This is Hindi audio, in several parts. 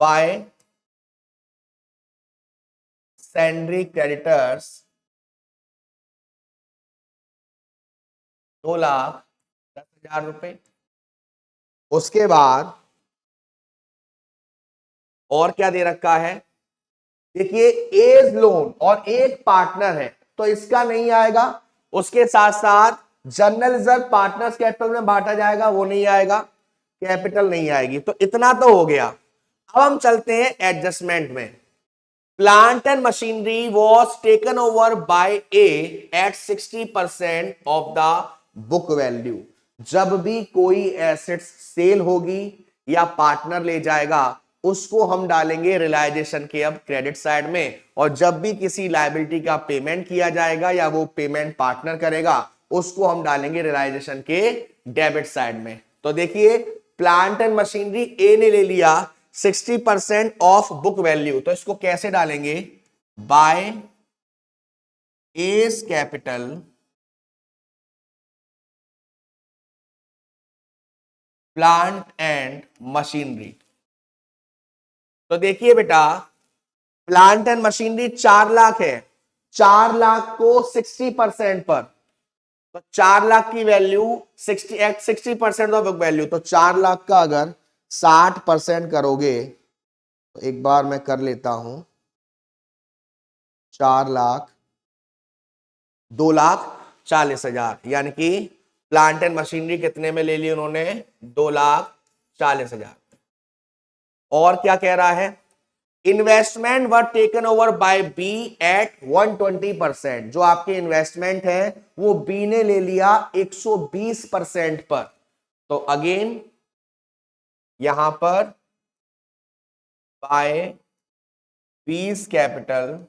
बाय सैंड्री क्रेडिटर्स 2,10,000 रुपए। उसके बाद और क्या दे रखा है, देखिए एज लोन और एक पार्टनर है तो इसका नहीं आएगा। उसके साथ साथ जनरल रिजर्व पार्टनर्स कैपिटल में बांटा जाएगा, वो नहीं आएगा, कैपिटल नहीं आएगी। तो इतना तो हो गया। अब हम चलते हैं एडजस्टमेंट में। Plant and machinery was taken over by A at 60% of the book value. जब भी कोई एसेट सेल होगी या पार्टनर ले जाएगा, उसको हम डालेंगे रियलाइजेशन के अब क्रेडिट साइड में, और जब भी किसी लायबिलिटी का पेमेंट किया जाएगा या वो पेमेंट पार्टनर करेगा, उसको हम डालेंगे रियलाइजेशन के डेबिट साइड में। तो देखिए प्लांट एंड मशीनरी ए ने ले लिया 60% ऑफ बुक वैल्यू, तो इसको कैसे डालेंगे, by as capital plant and machinery. तो देखिए बेटा प्लांट एंड मशीनरी 4 लाख है, 4 लाख को 60% पर, तो 4 लाख की वैल्यू 60% ऑफ बुक वैल्यू, तो 4 लाख का अगर 60% करोगे, तो एक बार मैं कर लेता हूं, 4 लाख 2,40,000, यानी कि प्लांट एंड मशीनरी कितने में ले ली उन्होंने, 2,40,000। और क्या कह रहा है, investment were taken over by B at 120%। जो आपके इन्वेस्टमेंट है वो बी ने ले लिया 120% पर। तो अगेन यहां पर बाय बीज कैपिटल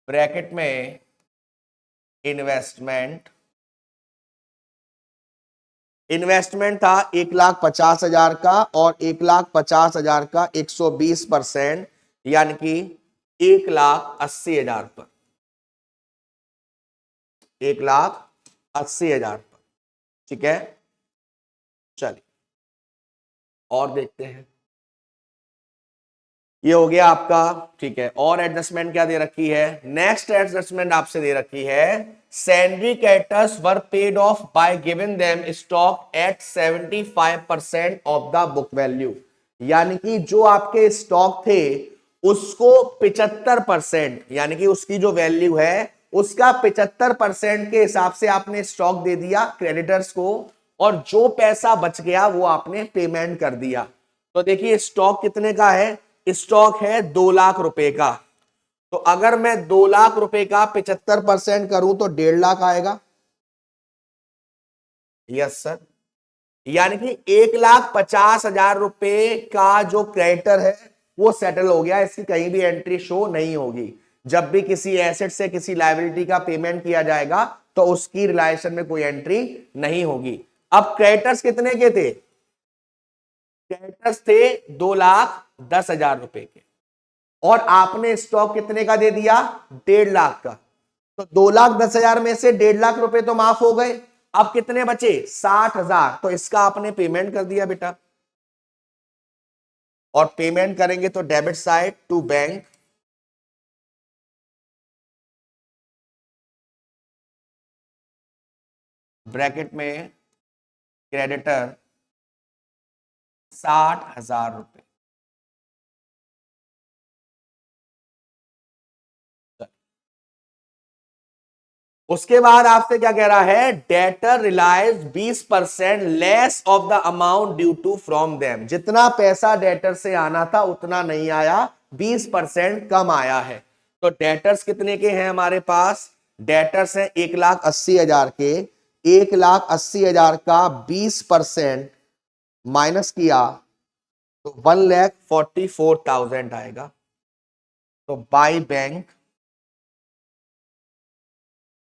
ब्रैकेट में इन्वेस्टमेंट था 1,50,000 का, और 1,50,000 का 120%, यानी कि 1,80,000 पर, 1,80,000 पर। ठीक है, चलिए और देखते हैं। ये हो गया आपका, ठीक है। और एडजस्टमेंट क्या दे रखी है, नेक्स्ट एडजस्टमेंट आपसे दे रखी है, sundry creditors were paid off by giving them stock at 75% of the book value. यानी कि जो आपके स्टॉक थे उसको 75%, यानी कि उसकी जो वैल्यू है उसका 75% के हिसाब से आपने स्टॉक दे दिया क्रेडिटर्स को, और जो पैसा बच गया वो आपने पेमेंट कर दिया। तो देखिए स्टॉक कितने का है, स्टॉक है 2 लाख रुपए का। तो अगर मैं 2 लाख रुपए का 75% करूं तो 1.5 लाख आएगा। यस सर, यानी कि 1,50,000 रुपए का जो क्रेडिटर है वो सेटल हो गया, इसकी कहीं भी एंट्री शो नहीं होगी। जब भी किसी एसेट से किसी लायबिलिटी का पेमेंट किया जाएगा तो उसकी रिलायशन में कोई एंट्री नहीं होगी। अब क्रेडिटर्स कितने के थे, क्रेडिटर्स थे 2,10,000 रुपए के, और आपने स्टॉक कितने का दे दिया, 1.5 लाख का। तो 2,10,000 में से 1.5 लाख रुपए तो माफ हो गए। अब कितने बचे, 60,000, तो इसका आपने पेमेंट कर दिया बेटा। और पेमेंट करेंगे तो debit side to bank, bracket में क्रेडिटर 60,000 रुपए। उसके बाद आपसे क्या कह रहा है, debtor realise 20% less of the amount due to from them. जितना पैसा डेटर से आना था उतना नहीं आया, 20% कम आया है। तो डेटर्स कितने के हैं हमारे पास, डेटर्स हैं 1,80,000 के, 1,80,000 का 20% माइनस किया तो 1,44,000 आएगा। तो बाई बैंक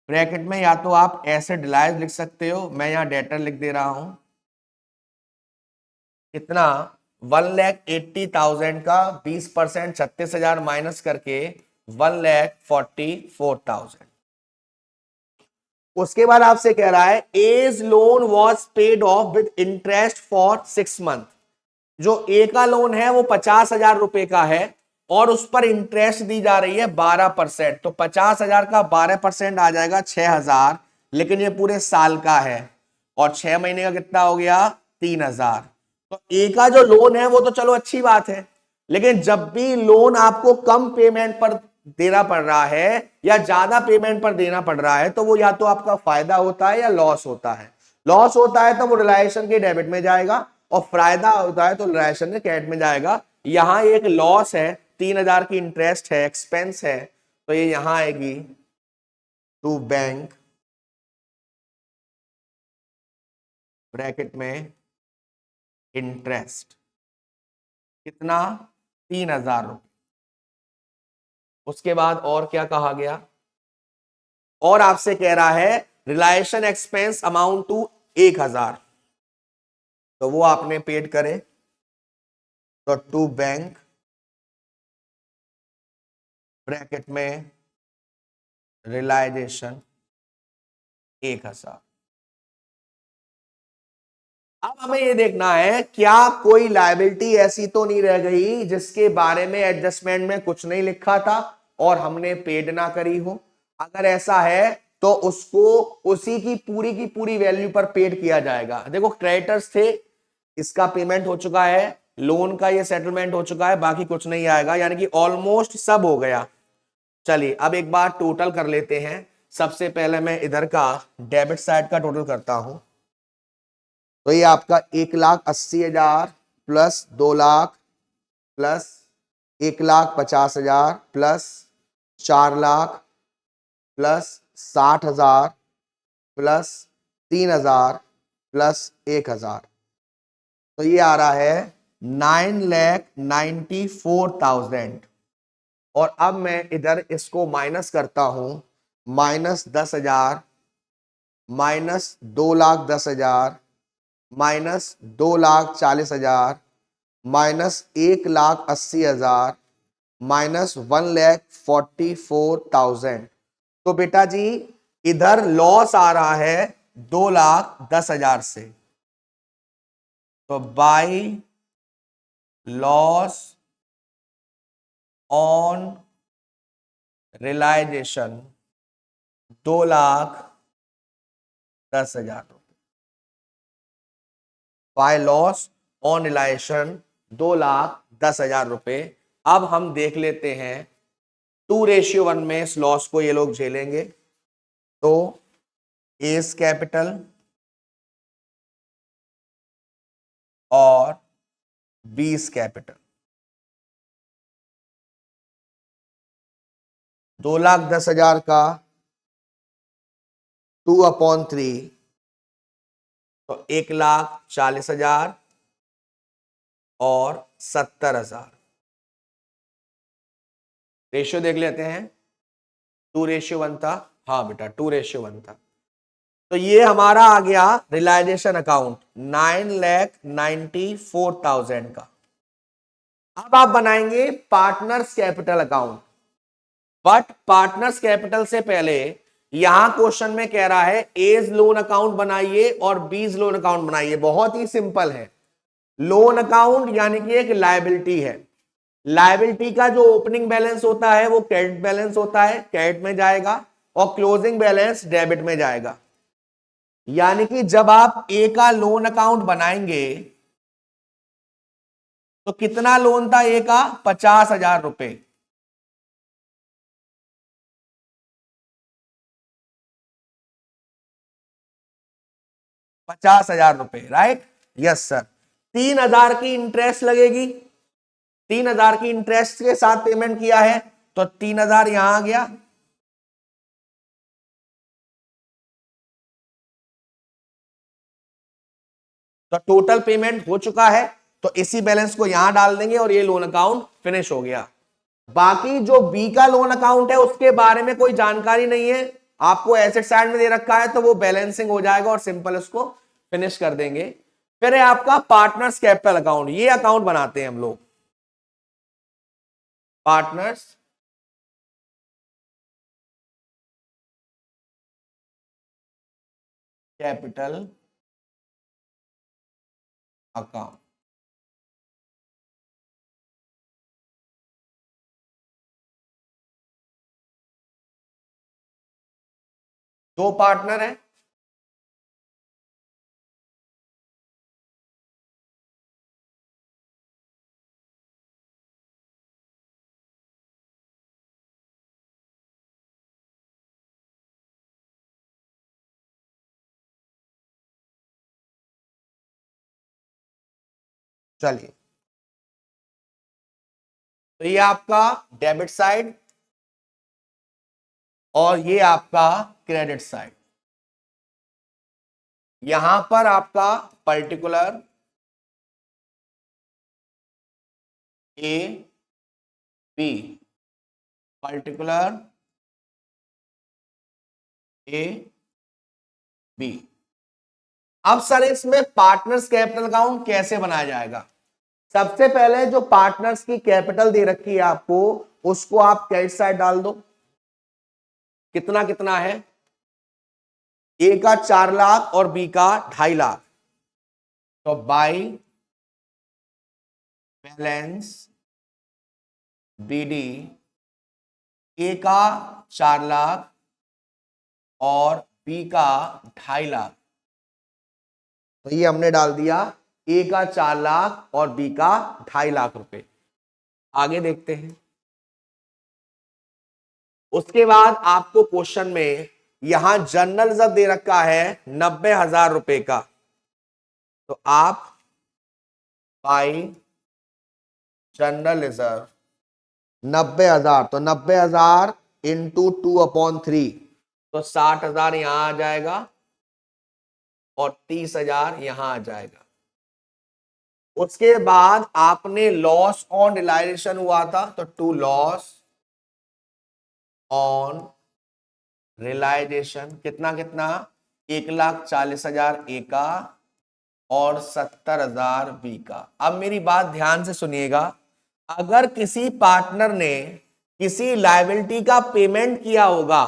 ब्रैकेट में या तो आप ऐसे डिलाइज लिख सकते हो, मैं यहां डेटर लिख दे रहा हूं, कितना 1,80,000 का 20%, 36,000 माइनस करके 1,44,000। उसके बाद आपसे कह रहा है as loan was paid off with interest for 6 month. जो ए का लोन है वो 50,000 रुपए का है और उस पर इंटरेस्ट दी जा रही है 12%, तो 50,000 का 12% आ जाएगा 6,000, लेकिन ये पूरे साल का है और 6 महीने का कितना हो गया 3,000। तो ए का जो लोन है वो तो चलो अच्छी बात है, लेकिन जब भी लोन आपको कम पेमेंट पर देना पड़ रहा है या ज्यादा पेमेंट पर देना पड़ रहा है तो वो या तो आपका फायदा होता है या लॉस होता है। लॉस होता है तो वो रिलायंस के डेबिट में जाएगा और फायदा होता है तो रिलायंस के क्रेडिट में जाएगा। यहां एक लॉस है, 3,000 की इंटरेस्ट है, एक्सपेंस है, तो ये यहां आएगी टू बैंक ब्रैकेट में इंटरेस्ट, कितना 3,000 रुपये। उसके बाद और क्या कहा गया, और आपसे कह रहा है रिलायंस एक्सपेंस अमाउंट टू 1,000, तो वो आपने पेड करे, तो टू बैंक ब्रैकेट में रिलाइजेशन 1,000। अब हमें ये देखना है क्या कोई लायबिलिटी ऐसी तो नहीं रह गई जिसके बारे में एडजस्टमेंट में कुछ नहीं लिखा था और हमने पेड ना करी हो। अगर ऐसा है तो उसको उसी की पूरी वैल्यू पर पेड किया जाएगा। देखो क्रेडिटर्स थे, इसका पेमेंट हो चुका है, लोन का ये सेटलमेंट हो चुका है, बाकी कुछ नहीं आएगा, यानी कि ऑलमोस्ट सब हो गया। चलिए अब एक बार टोटल कर लेते हैं। सबसे पहले मैं इधर का डेबिट साइड का टोटल करता हूं, तो ये आपका 1,80,000 plus 2,00,000 plus 1,50,000 plus 4,00,000 plus 60,000 plus 3,000 plus 1,000, तो ये आ रहा है 9,94,000। और अब मैं इधर इसको माइनस करता हूं, -10,000 -2,10,000 -2,40,000 -1,80,000 -1,44,000। तो बेटा जी इधर लॉस आ रहा है 2,10,000 से, तो बाय लॉस ऑन रियलाइजेशन 2,10,000 रुपए, बाय लॉस ऑन रियलाइजेशन 2,10,000 रुपए। अब हम देख लेते हैं 2:1 में इस लॉस को ये लोग झेलेंगे, तो एस कैपिटल और बीस कैपिटल, 2,10,000 का 2/3, तो 1,40,000 और 70,000। रेशियो देख लेते हैं, 2:1 था, हाँ बेटा 2:1 था। तो ये हमारा आ गया रियलाइजेशन अकाउंट 9,94,000 का। अब आप बनाएंगे partners capital account, but partners capital से पहले यहां क्वेश्चन में कह रहा है एज लोन अकाउंट बनाइए और बीज लोन अकाउंट बनाइए। बहुत ही सिंपल है, लोन अकाउंट यानी कि एक लायबिलिटी है, लायबिलिटी का जो ओपनिंग बैलेंस होता है वो क्रेडिट बैलेंस होता है, क्रेडिट में जाएगा, और क्लोजिंग बैलेंस डेबिट में जाएगा। यानी कि जब आप ए का लोन अकाउंट बनाएंगे तो कितना लोन था ए का 50,000 रुपए, 50,000 रुपए, राइट, यस सर। 3,000 की इंटरेस्ट लगेगी, 3,000 की इंटरेस्ट के साथ पेमेंट किया है, तो 3,000 यहां आ गया, तो टोटल पेमेंट हो चुका है, तो इसी बैलेंस को यहां डाल देंगे और ये लोन अकाउंट फिनिश हो गया। बाकी जो बी का लोन अकाउंट है उसके बारे में कोई जानकारी नहीं है, आपको एसेट साइड में दे रखा है, तो वो बैलेंसिंग हो जाएगा और सिंपल इसको फिनिश कर देंगे। फिर है आपका पार्टनर्स कैपिटल अकाउंट, ये अकाउंट बनाते हैं हम लोग, पार्टनर्स कैपिटल अकाउंट। दो पार्टनर है, चलिए तो ये आपका डेबिट साइड और ये आपका क्रेडिट साइड। यहां पर आपका particular A B, particular A B. अब सर इसमें पार्टनर्स कैपिटल अकाउंट कैसे बनाया जाएगा? सबसे पहले जो पार्टनर्स की कैपिटल दे रखी है आपको, उसको आप क्रेडिट साइड डाल दो। कितना कितना है? ए का 4 लाख और बी का 2.5 लाख, तो बाई बैलेंस बीडी ए का 4 लाख और बी का 2.5 लाख, तो ये हमने डाल दिया ए का 4 लाख और बी का 2.5 लाख रुपए। आगे देखते हैं। उसके बाद आपको क्वेश्चन में यहां जनरल रिजर्व दे रखा है 90,000 रुपए का, तो आप बाई जनरल रिजर्व 90,000, तो 90,000 इंटू 2/3, तो 60,000 यहां आ जाएगा और 30,000 यहां आ जाएगा। उसके बाद आपने लॉस ऑन रियलाइजेशन हुआ था, तो टू लॉस ऑन रियलाइजेशन कितना कितना? 1,40,000 ए का और 70,000 बी का। अब मेरी बात ध्यान से सुनिएगा, अगर किसी पार्टनर ने किसी लायबिलिटी का पेमेंट किया होगा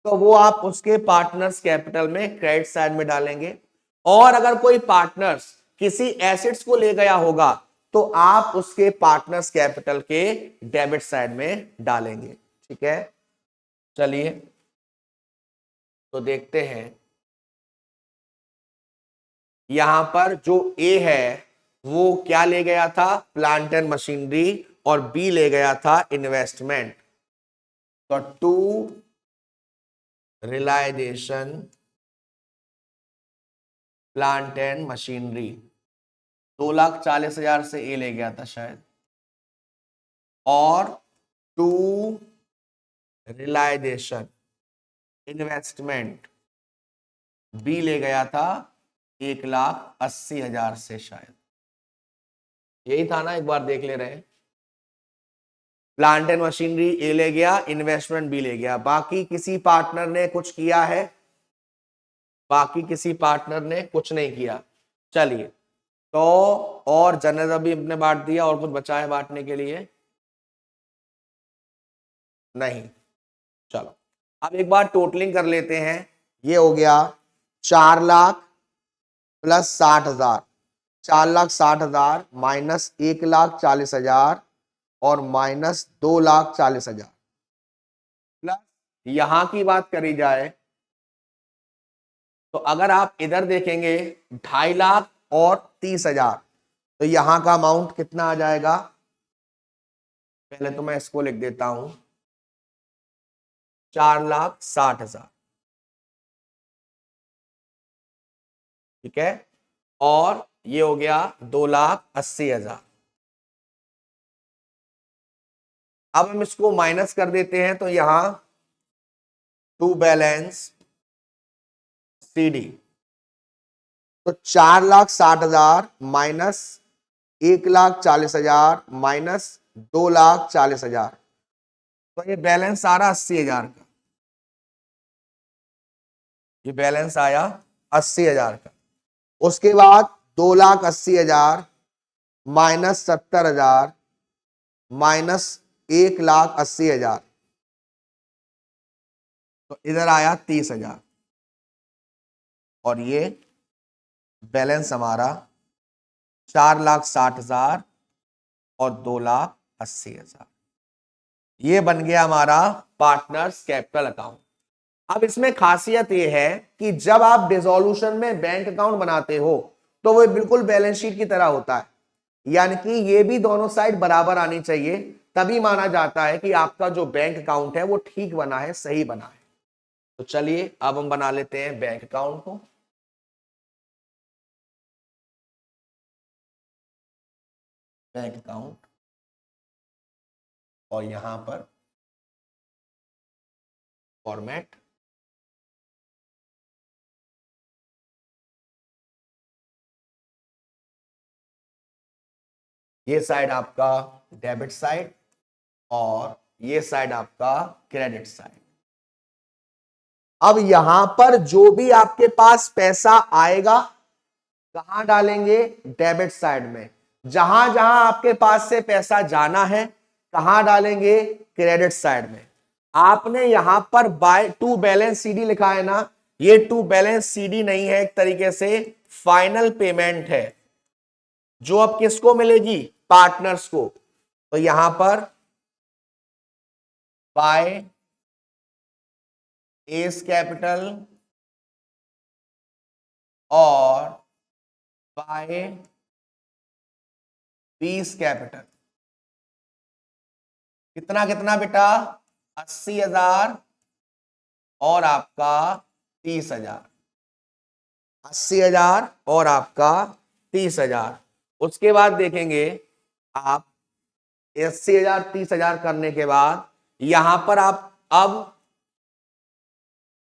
तो वो आप उसके पार्टनर्स कैपिटल में क्रेडिट साइड में डालेंगे, और अगर कोई पार्टनर्स किसी एसेट्स को ले गया होगा तो आप उसके पार्टनर्स कैपिटल के डेबिट साइड में डालेंगे। ठीक है, चलिए तो देखते हैं। यहां पर जो ए है वो क्या ले गया था? प्लांट एंड मशीनरी, और बी ले गया था इन्वेस्टमेंट। तो to realisation plant and machinery 2,40,000 से ए ले गया था शायद, और टू रियलाइजेशन इन्वेस्टमेंट बी ले गया था 1,80,000 से शायद। यही था ना, एक बार देख ले रहे हैं। प्लांट एंड मशीनरी ए ले गया, इन्वेस्टमेंट बी ले गया। बाकी किसी पार्टनर ने कुछ किया है? बाकी किसी पार्टनर ने कुछ नहीं किया। चलिए तो और जनरल भी अपने बांट दिया, और कुछ बचा है बांटने के लिए? नहीं। चलो अब एक बार टोटलिंग कर लेते हैं। ये हो गया 4 लाख प्लस 60,000, 4,60,000 माइनस 1,40,000 और माइनस 2,40,000, प्लस यहां की बात करी जाए तो अगर आप इधर देखेंगे 2.5 लाख और 30,000, तो यहां का अमाउंट कितना आ जाएगा? पहले तो मैं इसको लिख देता हूं, 4,60,000। ठीक है, और ये हो गया 2,80,000। अब हम इसको माइनस कर देते हैं, तो यहां टू बैलेंस सीडी, तो 4,60,000 माइनस 1,40,000 माइनस 2,40,000, तो ये बैलेंस आ रहा 80,000 का। ये बैलेंस आया 80,000 का। उसके बाद 2,80,000 माइनस 70,000 माइनस 1,80,000, तो इधर आया 30,000, और ये बैलेंस हमारा 4,60,000 और 2,80,000। ये बन गया हमारा पार्टनर्स कैपिटल अकाउंट। अब इसमें खासियत ये है कि जब आप डिसोल्यूशन में बैंक अकाउंट बनाते हो तो वो बिल्कुल बैलेंस शीट की तरह होता है, यानी कि ये भी दोनों साइड बराबर आनी चाहिए, तभी माना जाता है कि आपका जो बैंक अकाउंट है वो ठीक बना है, सही बना है। तो चलिए अब हम बना लेते हैं बैंक अकाउंट को। बैंक अकाउंट, और यहां पर फॉर्मेट, ये साइड आपका डेबिट साइड और ये साइड आपका क्रेडिट साइड। अब यहां पर जो भी आपके पास पैसा आएगा कहां डालेंगे? डेबिट साइड में। जहां जहां आपके पास से पैसा जाना है कहां डालेंगे? क्रेडिट साइड में। आपने यहां पर बाय टू बैलेंस सीडी लिखा है ना, ये टू बैलेंस सीडी नहीं है, एक तरीके से फाइनल पेमेंट है जो अब किसको मिलेगी? पार्टनर्स को। तो यहां पर बाय एस कैपिटल और बाय बीस कैपिटल, कितना कितना बेटा? 80,000 और आपका 30,000। 80,000 और आपका 30,000। उसके बाद देखेंगे आप 80,000 30,000 करने के बाद यहां पर आप अब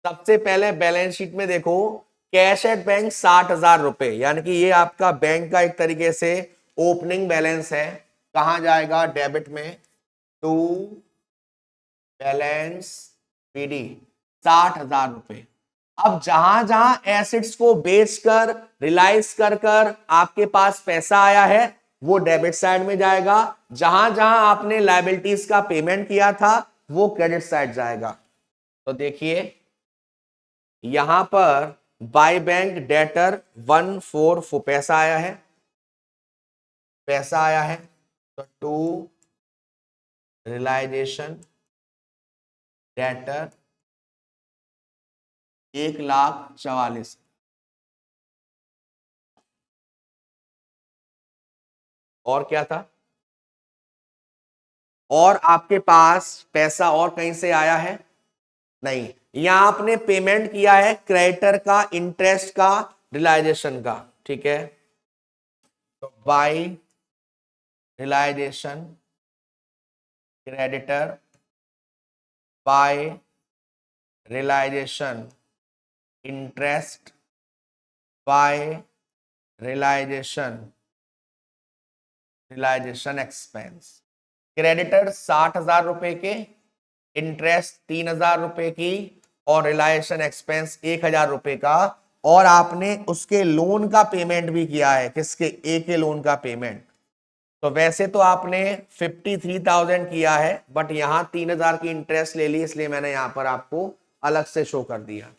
सबसे पहले बैलेंस शीट में देखो, कैश एट बैंक 60,000 रुपए, यानी कि ये आपका बैंक का एक तरीके से ओपनिंग बैलेंस है। कहां जाएगा? डेबिट में। टू बैलेंस पीडी 60,000 रुपए। अब जहां जहां एसेट्स को बेचकर रिलाइज कर कर आपके पास पैसा आया है वो डेबिट साइड में जाएगा, जहां जहां आपने लायबिलिटीज का पेमेंट किया था वो क्रेडिट साइड जाएगा। तो देखिए यहां पर बाय बैंक डेटर 144 पैसा आया है, पैसा आया है। तो टू रियलाइजेशन डेटर 1,44,000। और क्या था? और आपके पास पैसा और कहीं से आया है? नहीं, यहां आपने पेमेंट किया है क्रेडिटर का, इंटरेस्ट का, रियलाइजेशन का, ठीक है। तो by realisation creditor by realisation interest by realisation expense. Creditor 60,000 रुपए के, इंटरेस्ट 3,000 रुपए की और रियलाइजेशन एक्सपेंस 1,000 रुपए का। और आपने उसके लोन का पेमेंट भी किया है, किसके? ए के लोन का पेमेंट। तो वैसे तो आपने 53,000 किया है, बट यहां 3,000 की इंटरेस्ट ले ली, इसलिए मैंने यहां पर आपको अलग से शो कर दिया।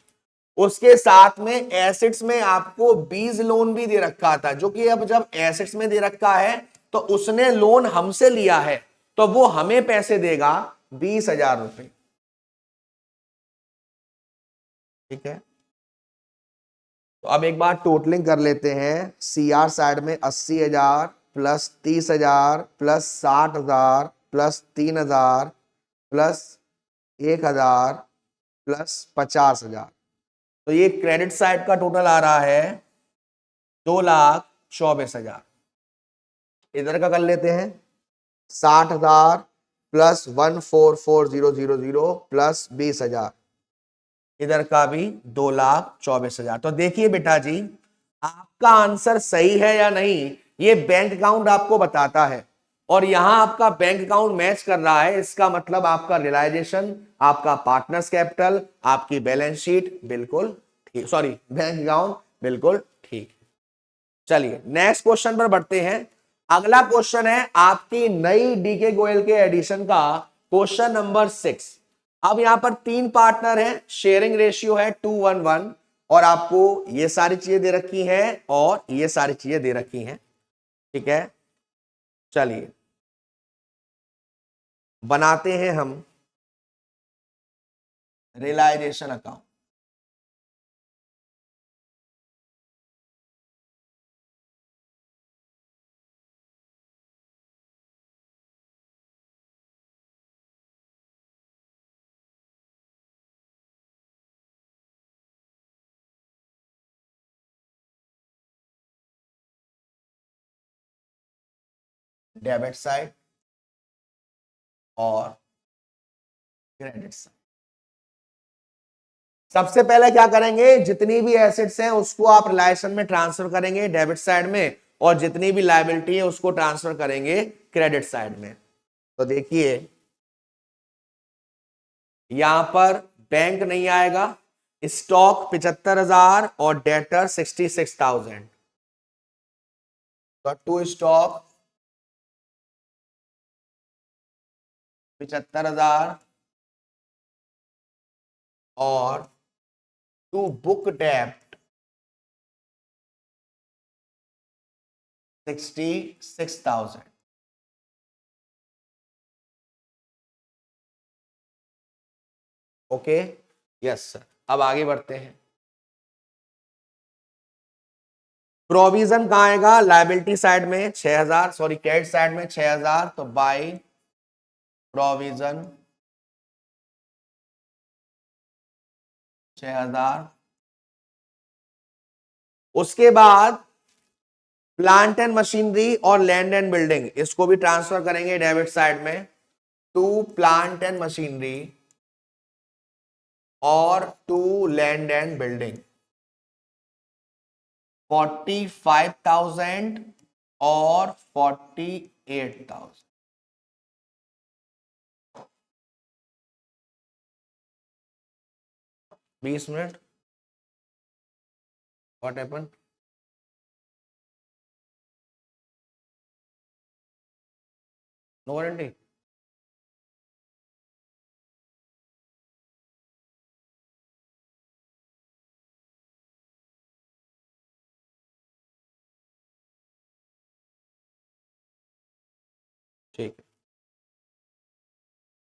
उसके साथ में एसेट्स में आपको बीज लोन भी दे रखा था, जो कि अब जब एसेट्स में दे रखा है तो उसने लोन हमसे लिया है तो वो हमें पैसे देगा 20,000 रुपए, ठीक है। तो अब एक बार टोटलिंग कर लेते हैं। सीआर साइड में 80,000 plus 30,000 plus 60,000 plus 3,000 plus 1,000 plus 50,000। तो ये क्रेडिट साइड का टोटल आ रहा है 2,24,000। इधर का कर लेते हैं 60,000 प्लस 144,000 प्लस 20,000, इधर का भी 2,24,000। तो देखिए बेटा जी, आपका आंसर सही है या नहीं ये बैंक अकाउंट आपको बताता है, और यहां आपका बैंक अकाउंट मैच कर रहा है, इसका मतलब आपका रियलाइजेशन, आपका पार्टनर्स कैपिटल, आपकी बैलेंस शीट बिल्कुल ठीक, सॉरी बैंक अकाउंट बिल्कुल ठीक। चलिए नेक्स्ट क्वेश्चन पर बढ़ते हैं। अगला क्वेश्चन है आपकी नई डीके गोयल के एडिशन का क्वेश्चन नंबर 6। अब यहां पर 3 पार्टनर हैं, शेयरिंग रेशियो है 2:1 और आपको ये सारी चीजें दे रखी हैं और ये सारी चीजें दे रखी हैं, ठीक है। चलिए बनाते हैं हम रियलाइजेशन अकाउंट। डेबिट साइड और क्रेडिट साइड। सबसे पहले क्या करेंगे, जितनी भी एसेट्स हैं उसको आप रिलायसन में ट्रांसफर करेंगे डेबिट साइड में, और जितनी भी लायबिलिटी है उसको ट्रांसफर करेंगे क्रेडिट साइड में। तो देखिए यहां पर बैंक नहीं आएगा, स्टॉक 75,000 और डेटर 66,000। तो टू स्टॉक 75,000 और टू बुक डेप्ट 66,000। Okay, yes sir. अब आगे बढ़ते हैं। प्रोविजन कहां आएगा, लायबिलिटी साइड में 6,000, सॉरी क्रेडिट साइड में 6,000, तो बाय प्रोविजन 6,000। उसके बाद प्लांट एंड मशीनरी और लैंड एंड बिल्डिंग, इसको भी ट्रांसफर करेंगे डेबिट साइड में, टू प्लांट एंड मशीनरी और टू लैंड एंड बिल्डिंग 45,000 और 48,000। बीस minute. What happen? No warranty? ठीक है।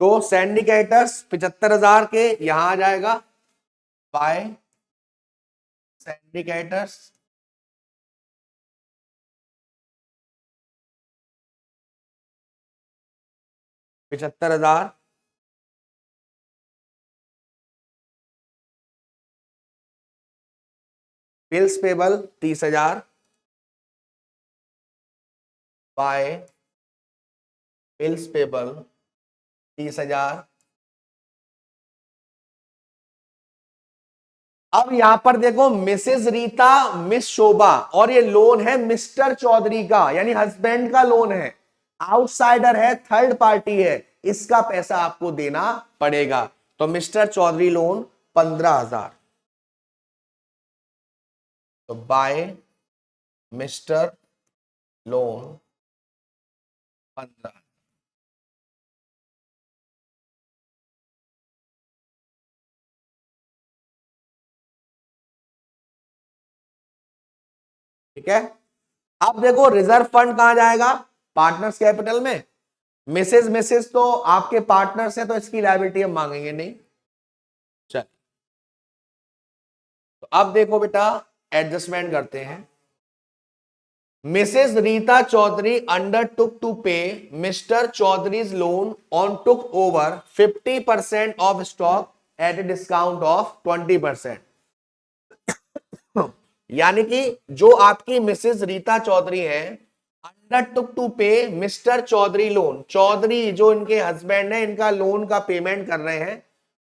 तो सिंडिकेटर्स 75,000 के यहां आ जाएगा by syndicators 75,000 bills payable 30,000 by bills payable 30,000। अब यहां पर देखो मिसेस रीता, मिस शोभा, और ये लोन है मिस्टर चौधरी का, यानी हस्बैंड का लोन है, आउटसाइडर है, थर्ड पार्टी है, इसका पैसा आपको देना पड़ेगा। तो मिस्टर चौधरी लोन 15,000, तो बाय मिस्टर लोन 15। ठीक है। अब देखो रिजर्व फंड कहां जाएगा, पार्टनर्स कैपिटल में। मिसेस मिसेस तो आपके पार्टनर्स है, तो इसकी लायबिलिटी हम मांगेंगे नहीं। चल, तो अब देखो बेटा एडजस्टमेंट करते हैं। Mrs Rita Chaudhary undertook to pay Mr Chaudhary's loan on took over 50% of stock at a discount of 20%। यानी कि जो आपकी मिसेस रीता चौधरी है, undertook to pay Mr Chaudhary loan, Chaudhary जो इनके हस्बैंड है इनका लोन का पेमेंट कर रहे हैं,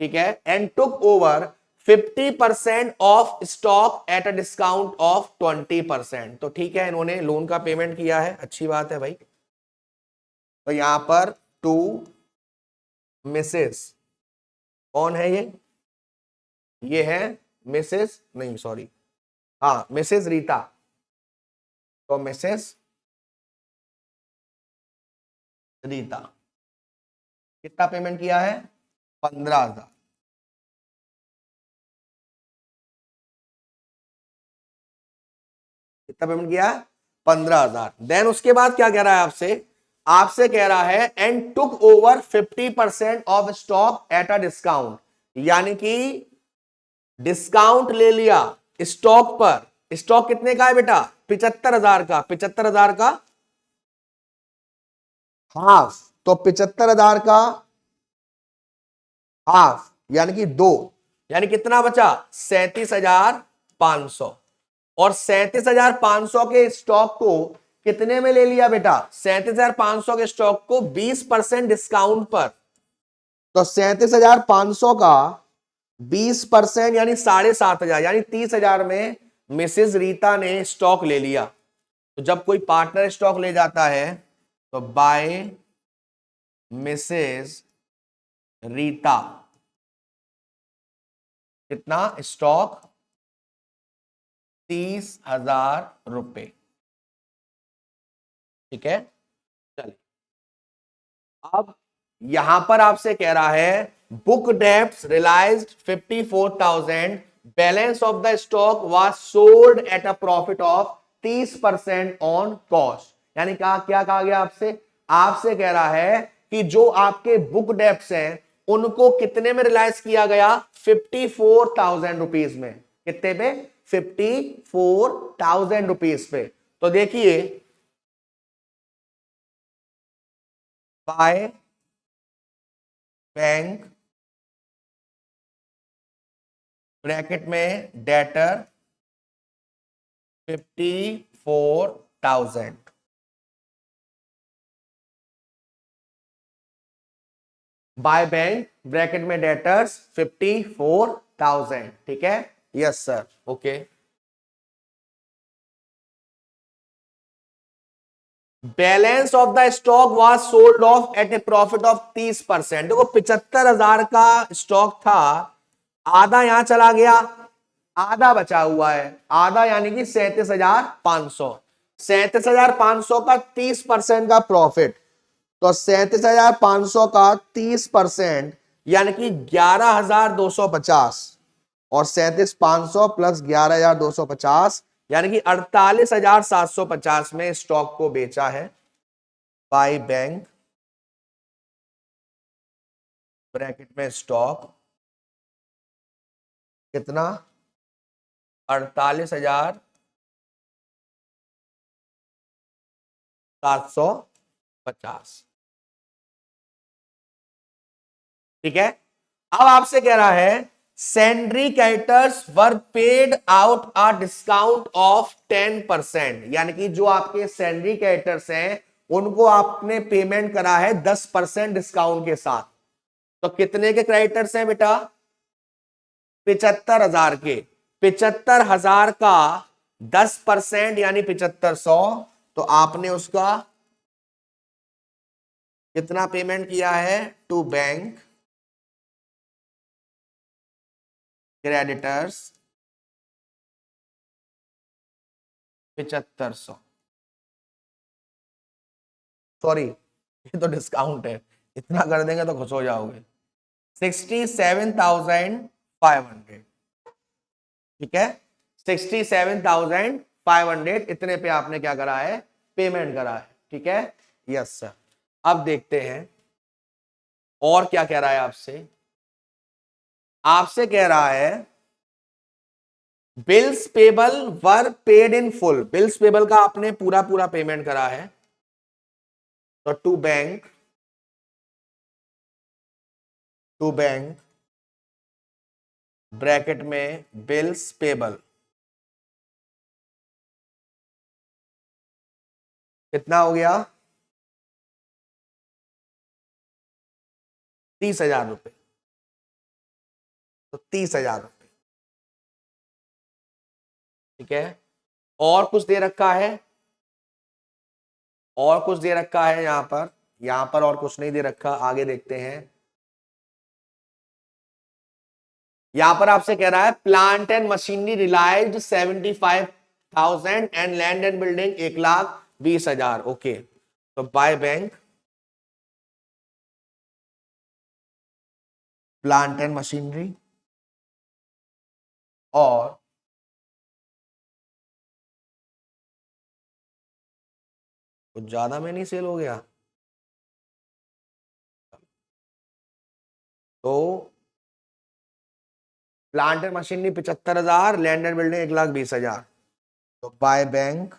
ठीक है, and took over 50% of stock at a discount of 20%। तो ठीक है, इन्होंने लोन का पेमेंट किया है, अच्छी बात है भाई। तो यहां पर टू मिसेस, कौन है ये है मिसेस, नहीं सॉरी, हाँ मिसेस रीता। तो मिसेस रीता कितना पेमेंट किया है, 15,000। कितना पेमेंट किया है, 15,000। देन उसके बाद क्या कह रहा है आपसे, आपसे कह रहा है and took over 50% of stock at a discount, यानी कि डिस्काउंट ले लिया स्टॉक पर। स्टॉक कितने का है बेटा? 75,000 का। 75,000 का हाफ, तो 75,000 का हाफ यानी कि 2, यानी कितना बचा? 37,500। और 37,500 के स्टॉक को कितने में ले लिया बेटा? 37,500 के स्टॉक को 20% डिस्काउंट पर। तो 37,500 का 20% यानी 7,500, यानी 30,000 में मिसेस रीता ने स्टॉक ले लिया। तो जब कोई पार्टनर स्टॉक ले जाता है तो बाय मिसेस रीता कितना स्टॉक? 30,000 रुपए। ठीक है, चलिए अब यहां पर आपसे कह रहा है book debts realised 54,000, balance of the stock was sold at a profit of 30% on cost. यानी क्या कहा गया आपसे? आपसे कह रहा है कि जो आपके बुक डेब्ट्स हैं उनको कितने में रियलाइज किया गया? 54,000 रुपीज में। कितने पे? 54,000 रुपीज पे। तो देखिए बाय बैंक ब्रैकेट में डेटर 54,000, बाय बैंक ब्रैकेट में डेटर्स 54,000। ठीक है, yes sir, okay. Balance of the stock was sold off at a profit of 30%। देखो 75,000 का स्टॉक था, आधा यहां चला गया, आधा बचा हुआ है। आधा यानी कि 37,500। 37,500 का 30% का प्रॉफिट, तो 37,500 का 30% यानी कि 11,250, और 37,500 प्लस 11,250 यानी कि 48,750 में स्टॉक को बेचा है बाय बैंक ब्रैकेट में स्टॉक कितना? 48,750। ठीक है, अब आपसे कह रहा है sundry creditors were paid out a discount of 10%, यानी कि जो आपके सेंड्री क्रेडिटर्स हैं उनको आपने पेमेंट करा है 10% डिस्काउंट के साथ। तो कितने के क्रेडिटर्स हैं बेटा? 75,000 के। 75,000 का 10% यानी 7500, तो आपने उसका कितना पेमेंट किया है? To bank creditors 7500। सॉरी, ये तो डिस्काउंट है, इतना कर देंगे तो खुश हो जाओगे। 67,500। ठीक है, 67,500 इतने पे आपने क्या करा है? पेमेंट करा है। ठीक है, यस सर। अब देखते हैं और क्या कह रहा है आपसे। आपसे कह रहा है bills payable were paid in full. Bills payable का आपने पूरा पूरा पेमेंट करा है, तो टू बैंक ब्रैकेट में बिल्स पेबल कितना हो गया? 30,000 रुपए। तो 30,000 रुपए। ठीक है, और कुछ दे रखा है? और कुछ दे रखा है यहां पर? यहां पर और कुछ नहीं दे रखा, आगे देखते हैं। यहां पर आपसे कह रहा है plant and machinery realized 75,000 and land and building 1,20,000। Okay, तो by bank plant and machinery और कुछ ज्यादा में नहीं सेल हो गया, तो plant and machinery 75,000, land and building 1,20,000। तो by bank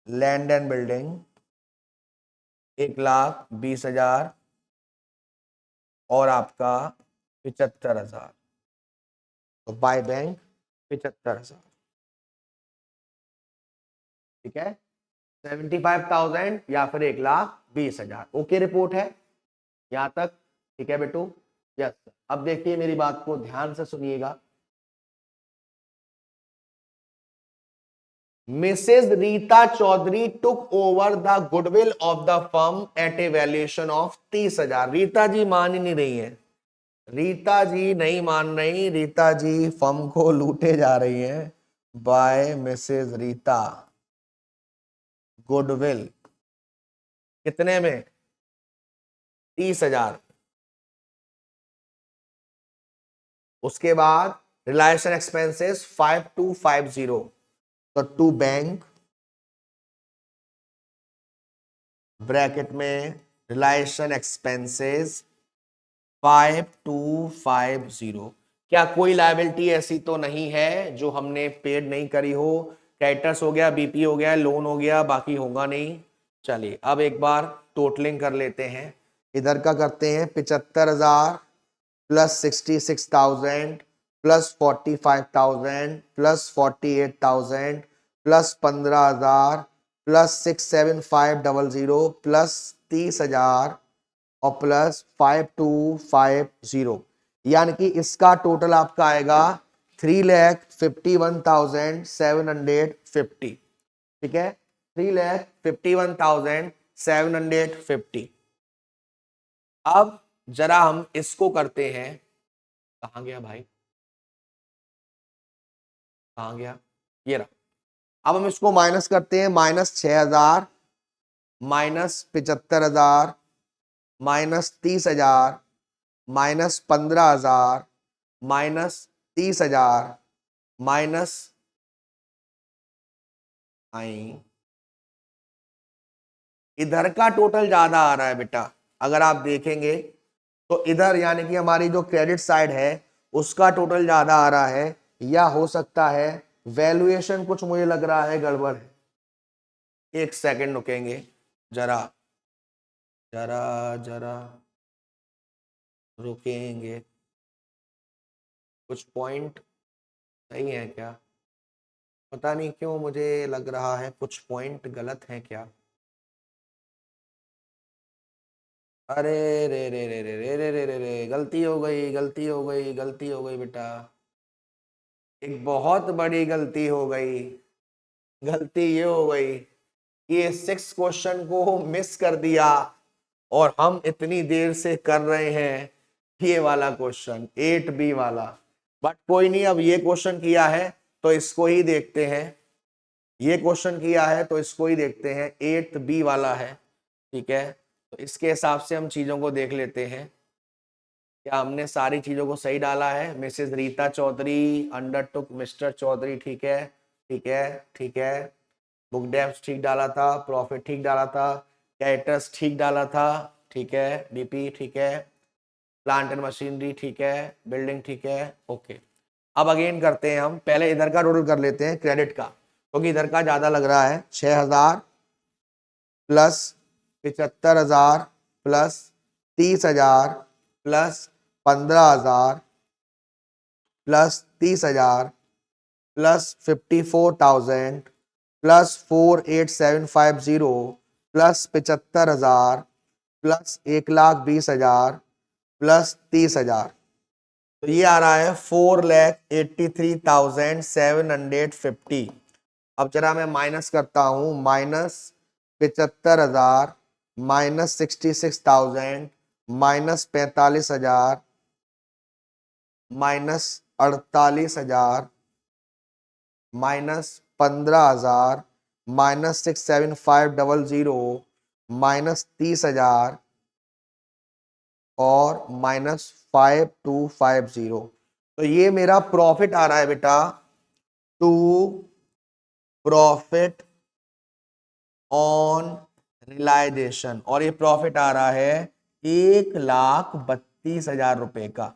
land and building 1,20,000 और आपका 75,000। तो बाय बैंक 75,000, ठीक है। 75,000 या फिर 1,20,000। ओके रिपोर्ट है यहां तक, ठीक है बेटू? यस। अब देखिए मेरी बात को ध्यान से सुनिएगा। Mrs Rita Chaudhary took over the goodwill of the firm at a valuation of 30,000। Rita ji मान ही नहीं रही है, रीता जी नहीं मान रही, रीता जी फर्म को लूटे जा रही हैं। बाय मिसेज रीता गुडविल कितने में? 30,000। उसके बाद रिलायंस एक्सपेंसेस 5250। तो टू बैंक ब्रैकेट में रिलायंस एक्सपेंसेस 5250। क्या कोई लायबिलिटी ऐसी तो नहीं है जो हमने पेड नहीं करी हो? क्रेडिटर्स हो गया, बीपी हो गया, लोन हो गया, बाकी होगा नहीं। चलिए अब एक बार टोटलिंग कर लेते हैं। इधर का करते हैं 75,000 plus 66,000 plus 45,000 plus 48,000 plus 15,000 plus 67500 plus 30,000 और प्लस 5250, यानी कि इसका टोटल आपका आएगा 3,51,750। ठीक है, 3,51,750। अब जरा हम इसको करते हैं। कहां गया भाई, कहां गया? ये रहा। अब हम इसको माइनस करते हैं। -6,000 -75,000 -30,000 -15,000 -30,000 माइनस आई। इधर का टोटल ज्यादा आ रहा है बेटा, अगर आप देखेंगे तो इधर यानी कि हमारी जो क्रेडिट साइड है उसका टोटल ज्यादा आ रहा है, या हो सकता है वैल्यूएशन कुछ मुझे लग रहा है गड़बड़ है। एक सेकंड रुकेंगे, जरा जरा जरा रुकेंगे। कुछ पॉइंट सही है क्या? पता नहीं क्यों मुझे लग रहा है कुछ पॉइंट गलत है क्या। अरे रे रे रे रे रे रे रे रे रे, गलती हो गई, गलती हो गई, गलती हो गई बेटा। एक बहुत बड़ी गलती हो गई। गलती ये हो गई कि ये 6 क्वेश्चन को मिस कर दिया और हम इतनी देर से कर रहे हैं ये वाला क्वेश्चन 8B वाला। बट कोई नहीं, अब ये क्वेश्चन किया है तो इसको ही देखते हैं। ये क्वेश्चन किया है तो इसको ही देखते हैं, 8B वाला है। ठीक है, तो इसके हिसाब से हम चीजों को देख लेते हैं। क्या हमने सारी चीजों को सही डाला है? मिसेज रीता चौधरी अंडर टुक मिस्टर चौधरी, ठीक है, ठीक है, ठीक है। बुक डेप्थ ठीक डाला था, प्रॉफिट ठीक डाला था, कैरेक्टर्स ठीक डाला था, ठीक है, बीपी ठीक है, प्लांट एंड मशीनरी ठीक है, बिल्डिंग ठीक है, ओके। अब अगेन करते हैं, हम पहले इधर का टोटल कर लेते हैं क्रेडिट का, क्योंकि इधर का ज्यादा लग रहा है। 6,000 plus 75,000 plus 30,000 plus 15,000 plus 30,000 plus 54,000 plus 48,750 plus 75,000 plus 1,20,000 plus 30,000। तो ये आ रहा है 4,83,750। अब जरा मैं माइनस करता हूं, -75,000 -66,000 -45,000 -48,000 -15,000 -67500 -30,000 और -5250। तो ये मेरा प्रॉफिट आ रहा है बेटा, टू प्रॉफिट ऑन रियलाइजेशन, और ये प्रॉफिट आ रहा है 1,32,000 रुपए का।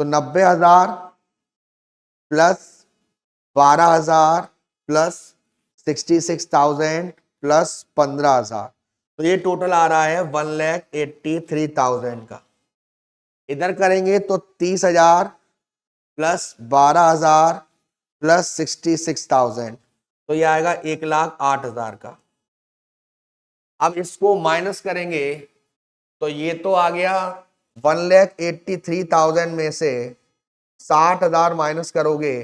तो 90,000 प्लस 12,000 प्लस 66,000 प्लस 15,000, तो ये टोटल आ रहा है 1,83,000 का। इधर करेंगे तो 30,000 प्लस 12,000 प्लस 66,000, तो ये आएगा 1,08,000 का। अब इसको माइनस करेंगे तो ये तो आ गया 1,83,000 में से 60,000 माइनस करोगे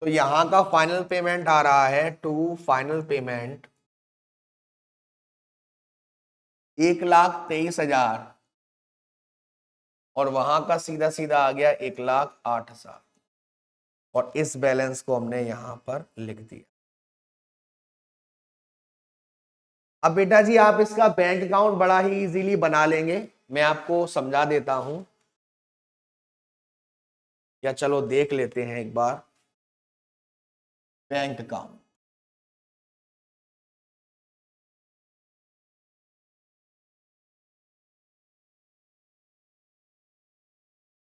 तो यहां का फाइनल पेमेंट आ रहा है फाइनल पेमेंट 1,23,000 और वहां का सीधा सीधा आ गया 1,08,000 और इस बैलेंस को हमने यहां पर लिख दिया। अब बेटा जी आप इसका बैंक अकाउंट बड़ा ही इजीली बना लेंगे, मैं आपको समझा देता हूं, या चलो देख लेते हैं एक बार बैंक अकाउंट।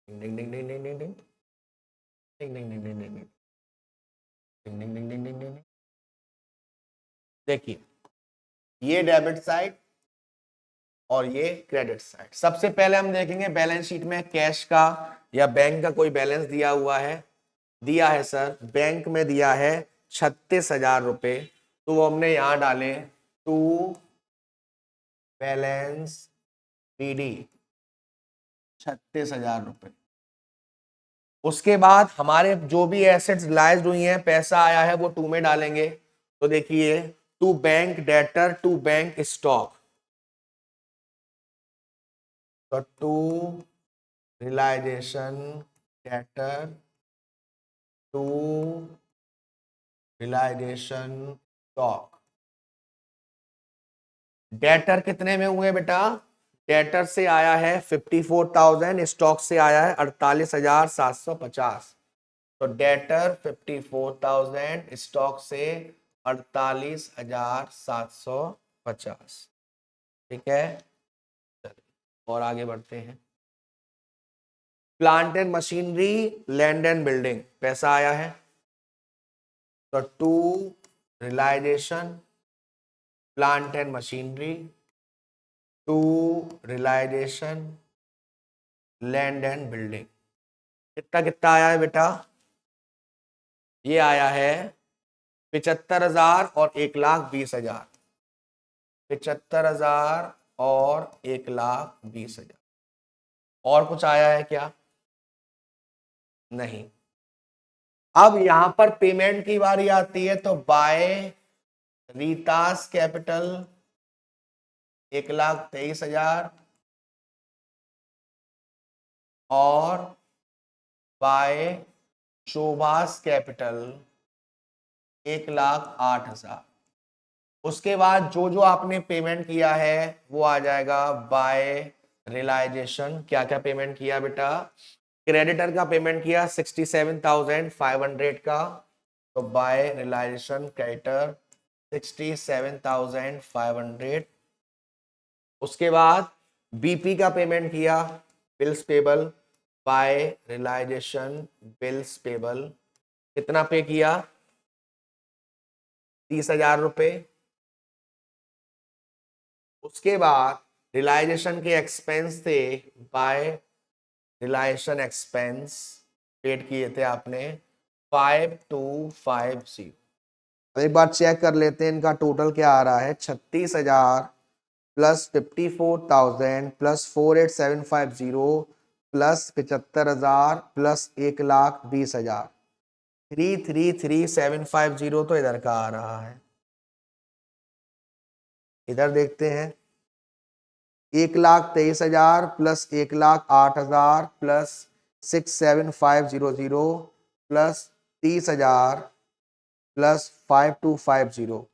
डिंग डिंग डिंग डिंग डिंग डिंग डिंग डिंग डिंग डिंग डिंग डिंग डिंग डिंग डिंग डिंग डिंग। देखिए ये डेबिट साइड और ये क्रेडिट साइड। सबसे पहले हम देखेंगे बैलेंस शीट में कैश का या बैंक का कोई बैलेंस दिया हुआ है। दिया है सर, बैंक में दिया है 36,000 रुपए, तो वो हमने यहां डाले टू बैलेंस पीडी 36,000 रुपए। उसके बाद हमारे जो भी एसेट्स लाइज हुई हैं, पैसा आया है, वो टू में डालेंगे। तो देखिए to bank debtor to bank stock, तो to realization debtor to realization stock. Debtor कितने में हुए बेटा? डेटर से आया है 54,000, स्टॉक से आया है 48,750। तो डेटर 54,000, स्टॉक से 48,750। ठीक है, और आगे बढ़ते हैं। Plant and machinery land and building पैसा आया है, तो to realisation plant and machinery to realisation land and building. कितना कितना आया है बेटा? ये आया है 75,000 और 1,20,000। 75,000 और 1,20,000। और कुछ आया है क्या? नहीं। अब यहां पर पेमेंट की बारी आती है, तो बाय रीतास कैपिटल 1,23,000 और बाय शोभास कैपिटल 1,08,000। उसके बाद जो जो आपने पेमेंट किया है वो आ जाएगा बाय रियलाइजेशन। क्या क्या पेमेंट किया बेटा? क्रेडिटर का पेमेंट किया 67,500 का, तो बाय रियलाइजेशन क्रेडिटर 67,500। उसके बाद बीपी का पेमेंट किया bills payable by realisation bills payable. कितना पे किया? 30,000 रुपए। उसके बाद रियलाइजेशन के एक्सपेंस थे बाय रियलाइजेशन एक्सपेंस पेड किए थे आपने 5,250। एक बार चेक कर लेते हैं इनका टोटल क्या आ रहा है। 36,000 प्लस 54,000 प्लस 48,750 प्लस 75,000 प्लस 1,20,000, 333,750 तो इधर का आ रहा है। इधर देखते हैं 1,23,000 प्लस 1,08,000 प्लस 6,750 प्लस 30,000 प्लस 5,250,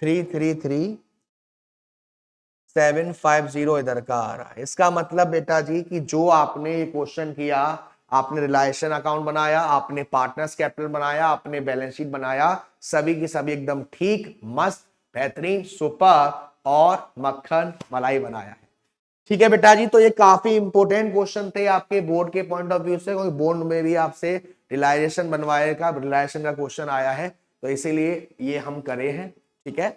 333,750 इधर का आ रहा है। इसका मतलब बेटा जी कि जो आपने ये क्वेश्चन किया, आपने रिलेशन अकाउंट बनाया, आपने पार्टनर्स कैपिटल बनाया, आपने बैलेंस शीट बनाया, सभी की सभी एकदम ठीक, मस्त, बेहतरीन, सुपर और मक्खन मलाई बनाया है। ठीक है बेटा जी, तो ये काफी इंपॉर्टेंट क्वेश्चन थे आपके बोर्ड के पॉइंट ऑफ व्यू से, क्योंकि बोर्ड में भी आपसे रिलाइजेशन बनवाएगा, रिलाइजेशन का क्वेश्चन आया है, तो इसीलिए ये हम करे हैं। ठीक है,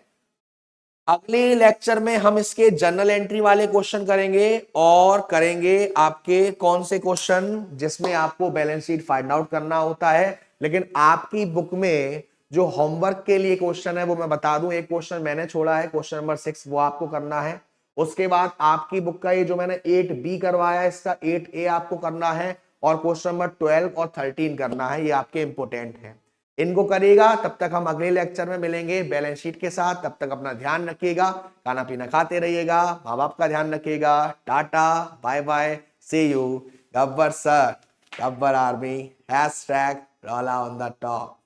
अगले लेक्चर में हम इसके जनरल एंट्री वाले क्वेश्चन करेंगे और करेंगे आपके कौन से क्वेश्चन जिसमें आपको बैलेंस शीट फाइंड आउट करना होता है। लेकिन आपकी बुक में जो होमवर्क के लिए क्वेश्चन है वो मैं बता दूं, एक क्वेश्चन मैंने छोड़ा है, क्वेश्चन नंबर 6, वो आपको करना है। उसके बाद आपकी बुक का ये जो मैंने 8B करवाया है, इसका 8A आपको करना है, और क्वेश्चन नंबर 12 और 13 करना है, ये आपके इंपोर्टेंट है। इनको करिएगा, तब तक हम अगले लेक्चर में मिलेंगे बैलेंस शीट के साथ। तब तक अपना ध्यान रखिएगा, खाना पीना खाते रहिएगा, माँ बाप का ध्यान रखिएगा। Tata, bye bye, see you. Gabbar sir, Gabbar army, #Rolla on the top।